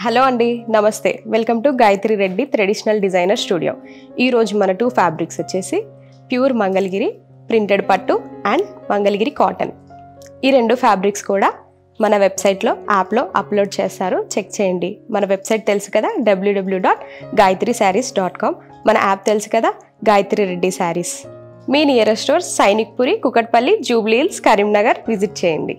Hello అండి, నమస్తే. Welcome to Gayatri Reddy traditional designer studio. ఈరోజు మన 2 ఫ్యాబ్రిక్స్ వచ్చేసి ప్యూర్ మంగళగిరి ప్రింటెడ్ పట్టు అండ్ మంగళగిరి కాటన్. ఈ 2 ఫ్యాబ్రిక్స్ కూడా మన వెబ్సైట్లో యాప్లో అప్లోడ్ చేస్తారు, చెక్ చేయండి. మన వెబ్సైట్ తెలుసు కదా, www.gayatrisarees.com. మన యాప్ తెలుసు కదా, గాయత్రి రెడ్డి శారీస్. మీ nearest stores Sainikpuri, Kukatpally, Jubilee Hills, Karimnagar visit చేయండి.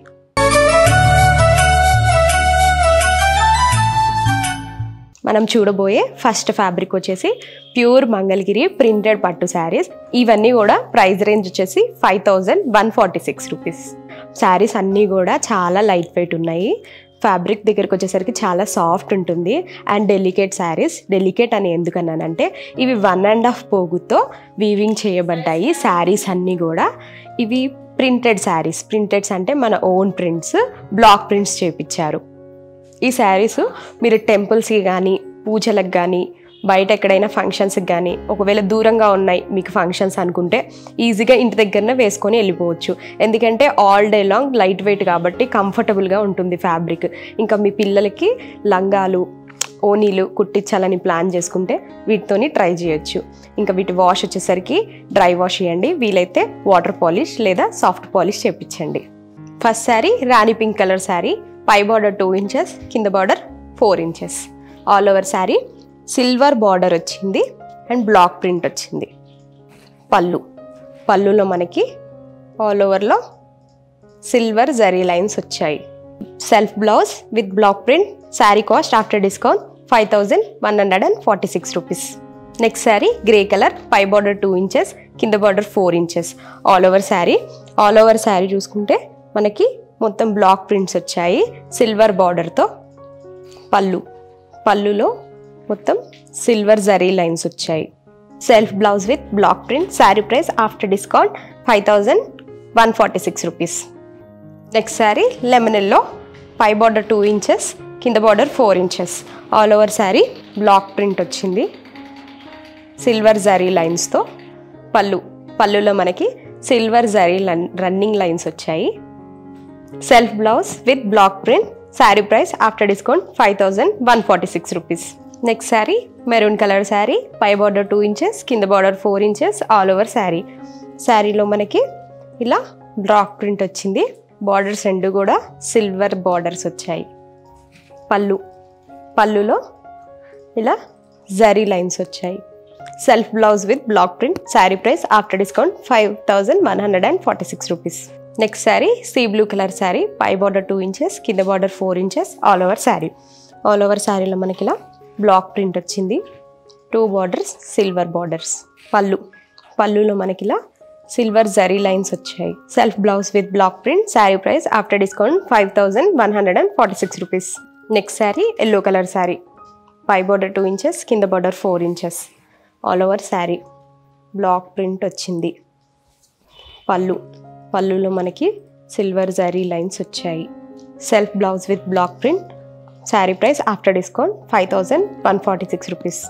మనం చూడబోయే ఫస్ట్ ఫ్యాబ్రిక్ వచ్చేసి ప్యూర్ మంగళగిరి ప్రింటెడ్ పట్టు శారీస్. ఇవన్నీ కూడా ప్రైస్ రేంజ్ వచ్చేసి 5146 రూపీస్. శారీస్ అన్నీ కూడా చాలా లైట్ వెయిట్ ఉన్నాయి. ఫ్యాబ్రిక్ దగ్గరకు వచ్చేసరికి చాలా సాఫ్ట్ ఉంటుంది అండ్ డెలికేట్ శారీస్. డెలికేట్ అని ఎందుకన్నానంటే ఇవి 1.5 పోగుతో వీవింగ్ చేయబడ్డాయి శారీస్ అన్నీ కూడా. ఇవి ప్రింటెడ్ శారీస్. ప్రింటెడ్స్ అంటే మన ఓన్ ప్రింట్స్, బ్లాక్ ప్రింట్స్ చేయించారు. ఈ శారీస్ మీరు టెంపుల్స్కి కానీ, పూజలకు కానీ, బయట ఎక్కడైనా ఫంక్షన్స్కి కానీ, ఒకవేళ దూరంగా ఉన్నాయి మీకు ఫంక్షన్స్ అనుకుంటే ఈజీగా ఇంటి దగ్గరనే వేసుకొని వెళ్ళిపోవచ్చు. ఎందుకంటే all day long light weight కాబట్టి కంఫర్టబుల్గా ఉంటుంది ఫ్యాబ్రిక్. ఇంకా మీ పిల్లలకి లంగాలు, ఓనీలు కుట్టించాలని ప్లాన్ చేసుకుంటే వీటితోని ట్రై చేయొచ్చు. ఇంకా వీటి వాష్ వచ్చేసరికి డ్రై వాష్ చేయండి, వీలైతే వాటర్ పాలిష్ లేదా సాఫ్ట్ పాలిష్ చేయించండి. ఫస్ట్ శారీ రాణి పింక్ కలర్ శారీ. పై బార్డర్ 2 ఇంచెస్, కింద border 4 inches. All over saree silver border వచ్చింది అండ్ బ్లాక్ ప్రింట్ వచ్చింది. పళ్ళులో మనకి ఆల్ ఓవర్లో సిల్వర్ జరీ లైన్స్ వచ్చాయి. Self blouse with black print. Saree cost after discount 5146 rupees. Next saree grey colour. పై బార్డర్ 2 ఇంచెస్, కింద border 4 inches. All over saree చూసుకుంటే మనకి మొత్తం బ్లాక్ ప్రింట్స్ వచ్చాయి సిల్వర్ బార్డర్తో. పళ్ళులో మొత్తం సిల్వర్ జరీ లైన్స్ వచ్చాయి. Self blouse with black print. Sari price after discount 5146 rupees. Next saree lemon yellow. పై బార్డర్ 2 ఇంచెస్, కింద border 4 inches. All over saree black print వచ్చింది సిల్వర్ జరీ లైన్స్తో. పళ్ళులో మనకి సిల్వర్ జరీ రన్నింగ్ లైన్స్ వచ్చాయి. Self blouse with black print. Sari price after discount 5146 rupees. Next saree maroon colour sari. పై border 2 inches, కింద border 4 inches. All over శారీలో మనకి ఇలా బ్లాక్ ప్రింట్ వచ్చింది. బార్డర్స్ రెండు కూడా సిల్వర్ బార్డర్స్ వచ్చాయి. పళ్ళులో ఇలా జరీ లైన్స్ వచ్చాయి. Self blouse with black print. Sari price after discount 5146 rupees. Next sari sea blue colour sari. పై బార్డర్ 2 ఇంచెస్, కింద బార్డర్ 4 ఇంచెస్. ఆల్ ఓవర్ శారీలో మనకి ఇలా బ్లాక్ ప్రింట్ వచ్చింది. 2 బార్డర్స్ సిల్వర్ బార్డర్స్. పళ్ళులో మనకి ఇలా సిల్వర్ జరీ లైన్స్ వచ్చాయి. Self blouse with black print. Sari price after discount 5146 rupees. Next saree yellow colour sari. పై బార్డర్ 2 ఇంచెస్, కింద border 4 inches. All over saree black print వచ్చింది. పళ్ళులో మనకి సిల్వర్ జరీ లైన్స్ వచ్చాయి. Self blouse with black print. Sari price after discount 5146 rupees.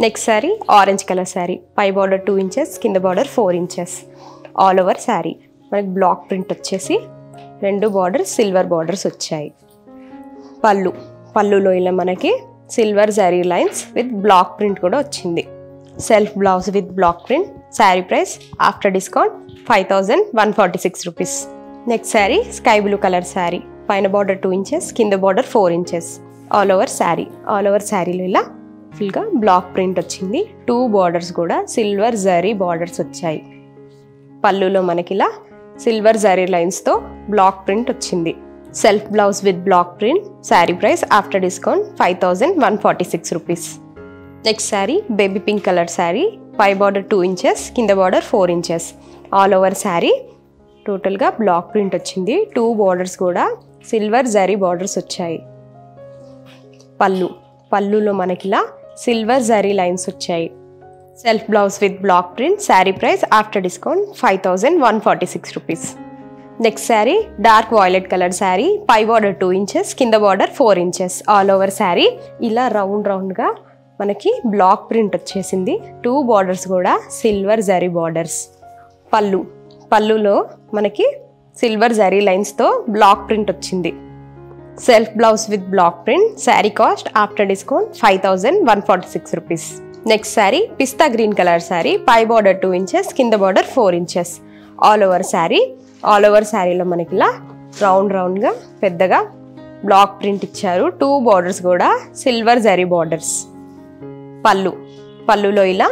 Next saree orange colour sari. పై border 2 inches, కింద border 4 inches. All over saree మనకి black print వచ్చేసి 2 బార్డర్స్ సిల్వర్ బార్డర్స్ వచ్చాయి. పళ్ళులో ఇలా మనకి silver zari lines with black print కూడా వచ్చింది. Self blouse with black print. Sari price after discount 5146 rupees. Next sari sky blue colour sari. పైన బార్డర్ 2 ఇంచెస్, కింద బార్డర్ 4 ఇంచెస్. ఆల్ ఓవర్ శారీలో ఇలా ఫుల్గా బ్లాక్ ప్రింట్ వచ్చింది. 2 బార్డర్స్ కూడా సిల్వర్ జరీ బార్డర్స్ వచ్చాయి. పళ్ళులో మనకి ఇలా సిల్వర్ జరీ లైన్స్తో బ్లాక్ ప్రింట్ వచ్చింది. Self blouse with black print. Sari price after discount 5146 rupees. Next saree baby pink colour sari. పై బార్డర్ 2 ఇంచెస్, కింద border 4 inches. All over saree టోటల్గా బ్లాక్ ప్రింట్ వచ్చింది. 2 బార్డర్స్ కూడా సిల్వర్ జరీ బార్డర్స్ వచ్చాయి. పళ్ళులో మనకి ఇలా సిల్వర్ జరీ లైన్స్ వచ్చాయి. Self blouse with black print. Sari price after discount 5146 rupees. Next saree dark violet colour sari. పై బార్డర్ 2 ఇంచెస్, కింద border 4 inches. All over saree ఇలా రౌండ్గా మనకి బ్లాక్ ప్రింట్ వచ్చేసింది. 2 బార్డర్స్ కూడా సిల్వర్ జరీ బార్డర్స్. పళ్ళులో మనకి సిల్వర్ జరీ లైన్స్తో బ్లాక్ ప్రింట్ వచ్చింది. Self blouse with black print, saree cost after discount 5146 rupees. Next saree పిస్తా గ్రీన్ కలర్ శారీ, పై బార్డర్ 2 ఇంచెస్, కింద border 4 inches, all over saree. All over శారీలో మనకి ఇలా రౌండ్గా పెద్దగా బ్లాక్ ప్రింట్ ఇచ్చారు. 2 బార్డర్స్ కూడా సిల్వర్ జరీ బార్డర్స్. పళ్ళులో ఇలా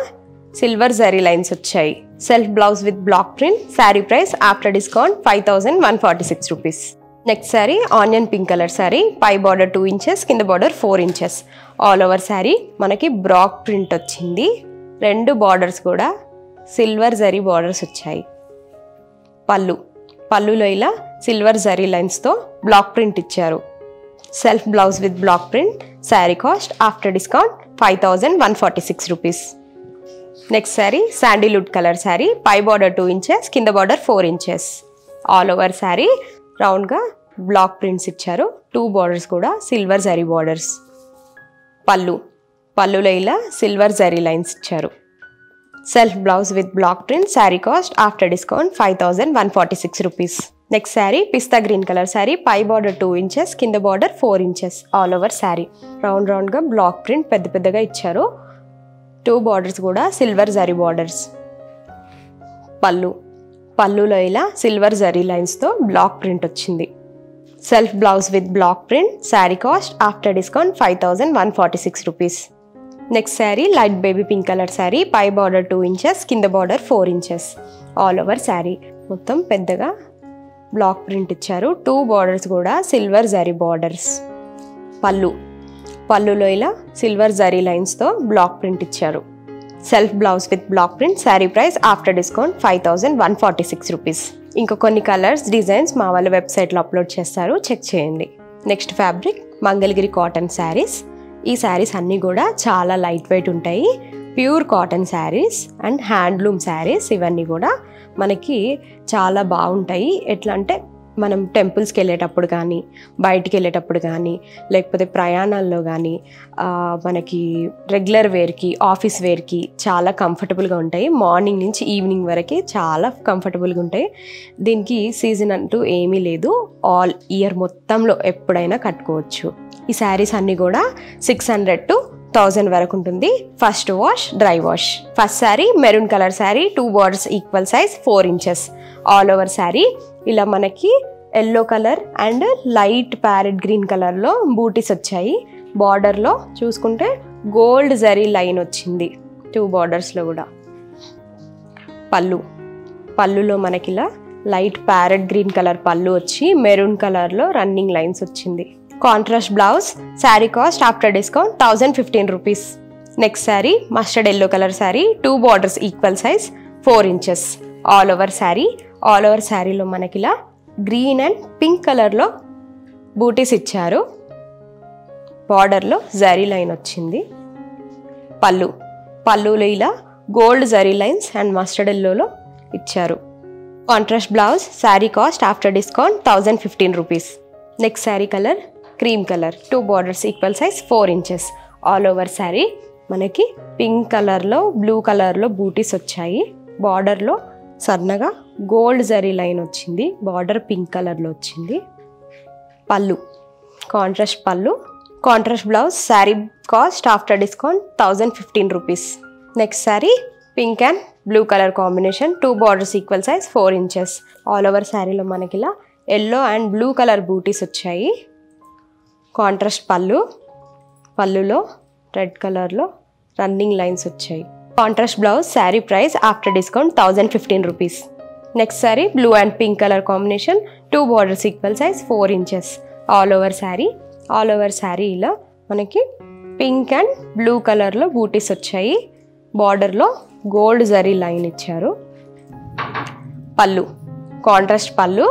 సిల్వర్ జరీ లైన్స్ వచ్చాయి. Self blouse with black print, sari price after discount 5146 rupees. Next saree onion pink colour sari, పై బార్డర్ 2 ఇంచెస్, కింద border 4 inches, all over saree మనకి బ్లాక్ ప్రింట్ వచ్చింది. 2 బార్డర్స్ కూడా సిల్వర్ జరీ బార్డర్స్ వచ్చాయి. పళ్ళులో ఇలా సిల్వర్ జరీ లైన్స్తో బ్లాక్ ప్రింట్ ఇచ్చారు. Self blouse with black print, saree cost after discount 5146 rupees. Next saree sandalwood colour sari, పై బార్డర్ 2 ఇంచెస్, కింద border 4 inches, all over saree రౌండ్గా బ్లాక్ ప్రింట్స్ ఇచ్చారు. 2 బార్డర్స్ కూడా సిల్వర్ జరీ బార్డర్స్. పళ్ళులో ఇలా సిల్వర్ జరీ లైన్స్ ఇచ్చారు. Self blouse with black print, saree cost after discount 5146 rupees. Next saree పిస్తా green colour sari, పై బార్డర్ 2 ఇంచెస్, కింద border 4 inches, all over saree రౌండ్గా బ్లాక్ ప్రింట్ పెద్దగా ఇచ్చారు. 2 బార్డర్స్ కూడా సిల్వర్ జరీ బార్డర్స్. పళ్ళులో ఇలా సిల్వర్ జరీ లైన్స్తో బ్లాక్ ప్రింట్ వచ్చింది. Self blouse with black print, saree cost after discount 5146 rupees. Next saree light baby pink colour sari, పై బార్డర్ 2 ఇంచెస్, కింద border 4 inches, all over saree మొత్తం పెద్దగా బ్లాక్ ప్రింట్ ఇచ్చారు. 2 బార్డర్స్ కూడా సిల్వర్ జరీ బార్డర్స్. పళ్ళులో ఇలా సిల్వర్ జరీ లైన్స్తో బ్లాక్ ప్రింట్ ఇచ్చారు. Self blouse with black print, sari price after discount 5146 rupees. ఇంకా కొన్ని కలర్స్ డిజైన్స్ మా వాళ్ళ వెబ్సైట్లో అప్లోడ్ చేస్తారు, చెక్ చేయండి. Next fabric Mangalagiri cotton saris. ఈ శారీస్ అన్నీ కూడా చాలా లైట్ వెయిట్ ఉంటాయి. Pure cotton saris and handloom saris. ఇవన్నీ కూడా మనకి చాలా బాగుంటాయి. ఎట్లా అంటే మనం టెంపుల్స్కి వెళ్ళేటప్పుడు కానీ, బయటికి వెళ్ళేటప్పుడు కానీ, లేకపోతే ప్రయాణాల్లో కానీ, మనకి రెగ్యులర్ వేర్కి, ఆఫీస్ వేర్కి చాలా కంఫర్టబుల్గా ఉంటాయి. మార్నింగ్ నుంచి ఈవినింగ్ వరకు చాలా కంఫర్టబుల్గా ఉంటాయి. దీనికి సీజన్ అంటూ ఏమీ లేదు, ఆల్ ఇయర్ మొత్తంలో ఎప్పుడైనా కట్టుకోవచ్చు. ఈ శారీస్ అన్నీ కూడా 600 to 1000 వరకు ఉంటుంది. First wash, dry wash. First sari maroon colour sari, 2 borders equal size 4 inches, all over saree ఇలా మనకి yellow colour and light parrot green కలర్లో బూటీస్ వచ్చాయి. బార్డర్లో చూసుకుంటే గోల్డ్ జరీ లైన్ వచ్చింది 2 బార్డర్స్లో కూడా. పళ్ళులో మనకి ఇలా లైట్ ప్యారెట్ గ్రీన్ కలర్ పళ్ళు వచ్చి మెరూన్ కలర్లో రన్నింగ్ లైన్స్ వచ్చింది. Contrast blouse, sari cost after discount 1015 rupees. Next sari mustard yellow colour sari, 2 borders equal size 4 inches, all over saree. All over శారీలో మనకి ఇలా గ్రీన్ అండ్ పింక్ కలర్లో బూటీస్ ఇచ్చారు. బార్డర్లో జరీ లైన్ వచ్చింది. పళ్ళులో ఇలా gold zari lines and mustard ఎల్లోలో ఇచ్చారు. Contrast blouse, sari cost after discount 1015 rupees. Next saree colour cream colour, 2 borders equal size 4 inches, all over saree మనకి పింక్ కలర్లో బ్లూ కలర్లో బూటీస్ వచ్చాయి. బార్డర్లో సన్నగా గోల్డ్ జరీ లైన్ వచ్చింది. బార్డర్ పింక్ కలర్లో వచ్చింది. కాంట్రాస్ట్ పళ్ళు. Contrast blouse, sari cost after discount 1015 rupees. Next saree pink and blue colour combination, 2 borders equal size 4 inches, all over శారీలో మనకి ఇలా ఎల్లో అండ్ బ్లూ కలర్ బూటీస్ వచ్చాయి. కాంట్రాస్ట్ పళ్ళులో రెడ్ కలర్లో రన్నింగ్ లైన్స్ వచ్చాయి. Contrast blouse, sari price after discount 1015 rupees. Next sari blue and pink colour combination, 2 borders equal size 4 inches, all over saree. All over saree ఇలా మనకి pink and blue కలర్లో బూటీస్ వచ్చాయి. బార్డర్లో గోల్డ్ జరీ లైన్ ఇచ్చారు. కాంట్రాస్ట్ పళ్ళు,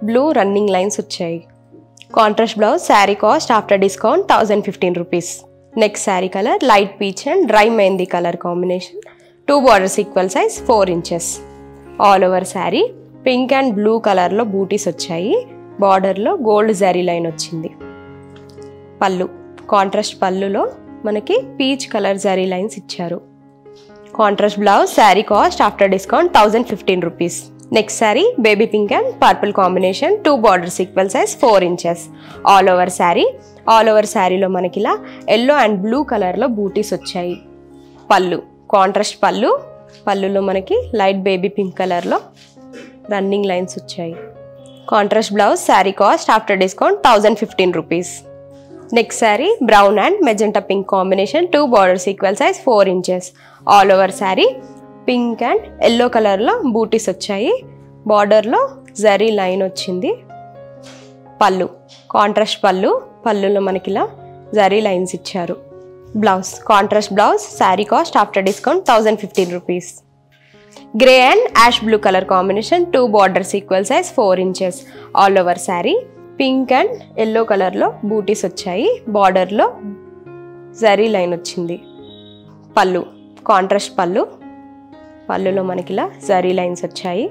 బ్లూ రన్నింగ్ లైన్స్ వచ్చాయి. Contrast blouse, sari cost after discount 1015 rupees. Next saree colour light peach and dry mehndi colour combination, 2 borders equal size 4 inches, all over sari. Pink and blue కలర్లో బూటీస్ వచ్చాయి. బార్డర్లో గోల్డ్ జరీ లైన్ వచ్చింది. Contrast పళ్ళులో మనకి పీచ్ కలర్ జరీ లైన్స్ ఇచ్చారు. Contrast blouse, sari cost after discount 1015 rupees. Next saree baby pink and purple combination, 2 borders equal size 4 inches all over saree. All over శారీలో మనకి ఇలా ఎల్లో అండ్ బ్లూ కలర్లో బూటీస్ వచ్చాయి. పళ్ళు కాంట్రాస్ట్ పళ్ళు, పళ్ళులో మనకి లైట్ బేబీ పింక్ కలర్లో రన్నింగ్ లైన్స్ వచ్చాయి. Contrast blouse. Sari cost after discount 1015 rupees. Next sari brown and magenta pink combination, 2 borders equal size 4 inches all over sari. Pink and yellow కలర్లో బూటీస్ వచ్చాయి. బార్డర్లో జరీ లైన్ వచ్చింది. పళ్ళు కాంట్రాస్ట్ పళ్ళు, పళ్ళులో మనకి ఇలా జరీ లైన్స్ ఇచ్చారు. Blouse contrast blouse. Sari cost after discount 1015 rupees. Grey and ash blue colour combination, 2 borders equal size 4 inches all over sari. Pink and yellow కలర్లో బూటీస్ వచ్చాయి. బార్డర్లో జరీ లైన్ వచ్చింది. పళ్ళు కాంట్రాస్ట్ పళ్ళు, పళ్ళులో మనకి ఇలా జరీ లైన్స్ వచ్చాయి.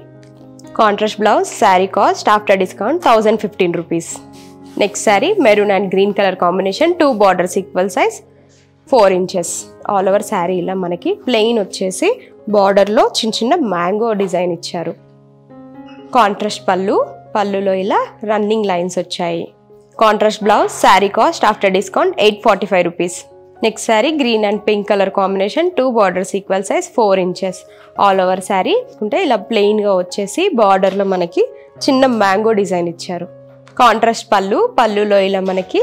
Contrast blouse. Sari cost after discount 1015 rupees. Next saree maroon and green colour combination, 2 borders equal size 4 inches all over saree. ఇలా మనకి ప్లెయిన్ వచ్చేసి బార్డర్లో చిన్న చిన్న మ్యాంగో డిజైన్ ఇచ్చారు. కాంట్రాస్ట్ పళ్ళు, పళ్ళులో ఇలా రన్నింగ్ లైన్స్ వచ్చాయి. Contrast blouse. Sari cost after discount 845 rupees. Next sari green and pink colour combination, 2 borders equal size 4 inches all over sari. అంటే ఇలా ప్లెయిన్గా వచ్చేసి బార్డర్లో మనకి చిన్న మ్యాంగో డిజైన్ ఇచ్చారు. కాంట్రాస్ట్ పళ్ళు, పళ్ళులో ఇలా మనకి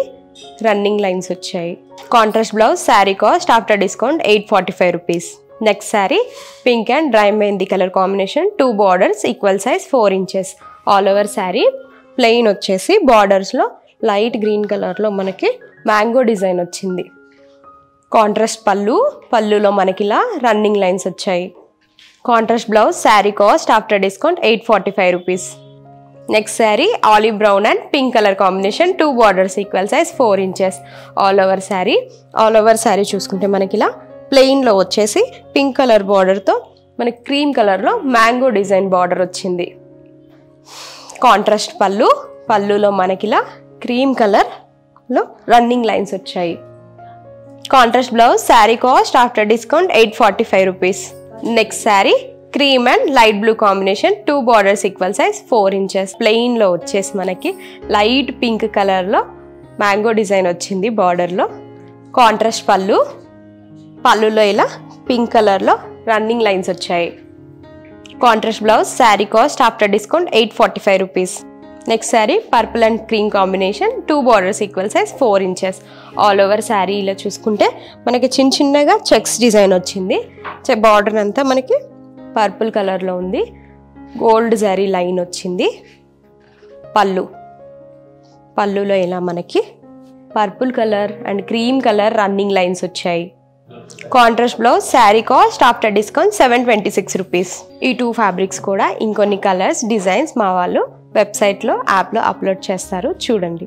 రన్నింగ్ లైన్స్ వచ్చాయి. Contrast blouse. Sari cost after discount 845 rupees. Next saree pink and dry mehndi colour combination, 2 borders equal size 4 inches all over sari. Plain వచ్చేసి బార్డర్స్లో లైట్ గ్రీన్ కలర్లో మనకి మ్యాంగో డిజైన్ వచ్చింది. కాంట్రాస్ట్ పళ్ళు, పళ్ళులో మనకి ఇలా రన్నింగ్ లైన్స్ వచ్చాయి. Contrast blouse. Sari cost after discount 845 rupees. Next sari olive brown and pink colour combination, 2 borders equal size 4 inches all over saree. All over saree చూసుకుంటే మనకి ఇలా ప్లెయిన్లో వచ్చేసి పింక్ కలర్ బార్డర్తో మనకి క్రీమ్ కలర్లో మ్యాంగో డిజైన్ బార్డర్ వచ్చింది. కాంట్రాస్ట్ పళ్ళు, పళ్ళులో మనకి ఇలా క్రీమ్ కలర్లో రన్నింగ్ లైన్స్ వచ్చాయి. Contrast blouse. Sari cost after discount 845 rupees. Next saree cream and light blue combination, 2 borders equal size 4 inches ప్లెయిన్లో వచ్చేసి మనకి లైట్ పింక్ కలర్లో మ్యాంగో డిజైన్ వచ్చింది బార్డర్లో. కాంట్రాస్ట్ పళ్ళు, పళ్ళులో ఇలా పింక్ కలర్లో రన్నింగ్ లైన్స్ వచ్చాయి. Contrast blouse. Sari cost after discount 845 rupees. Next saree purple and cream combination, 2 borders equal size 4 inches all over saree. ఇలా చూసుకుంటే మనకి చిన్న చిన్నగా చెక్స్ డిజైన్ వచ్చింది. బార్డర్ అంతా మనకి పర్పుల్ కలర్లో ఉంది. గోల్డ్ జరీ లైన్ వచ్చింది. పళ్ళు, పళ్ళులో ఇలా మనకి purple colour and cream colour running lines వచ్చాయి. Contrast blouse. Sari cost after discount 726 rupees. ఈ 2 ఫ్యాబ్రిక్స్ కూడా ఇంకొన్ని కలర్స్ డిజైన్స్ మా వాళ్ళు వెబ్సైట్లో యాప్లో అప్లోడ్ చేస్తారు, చూడండి.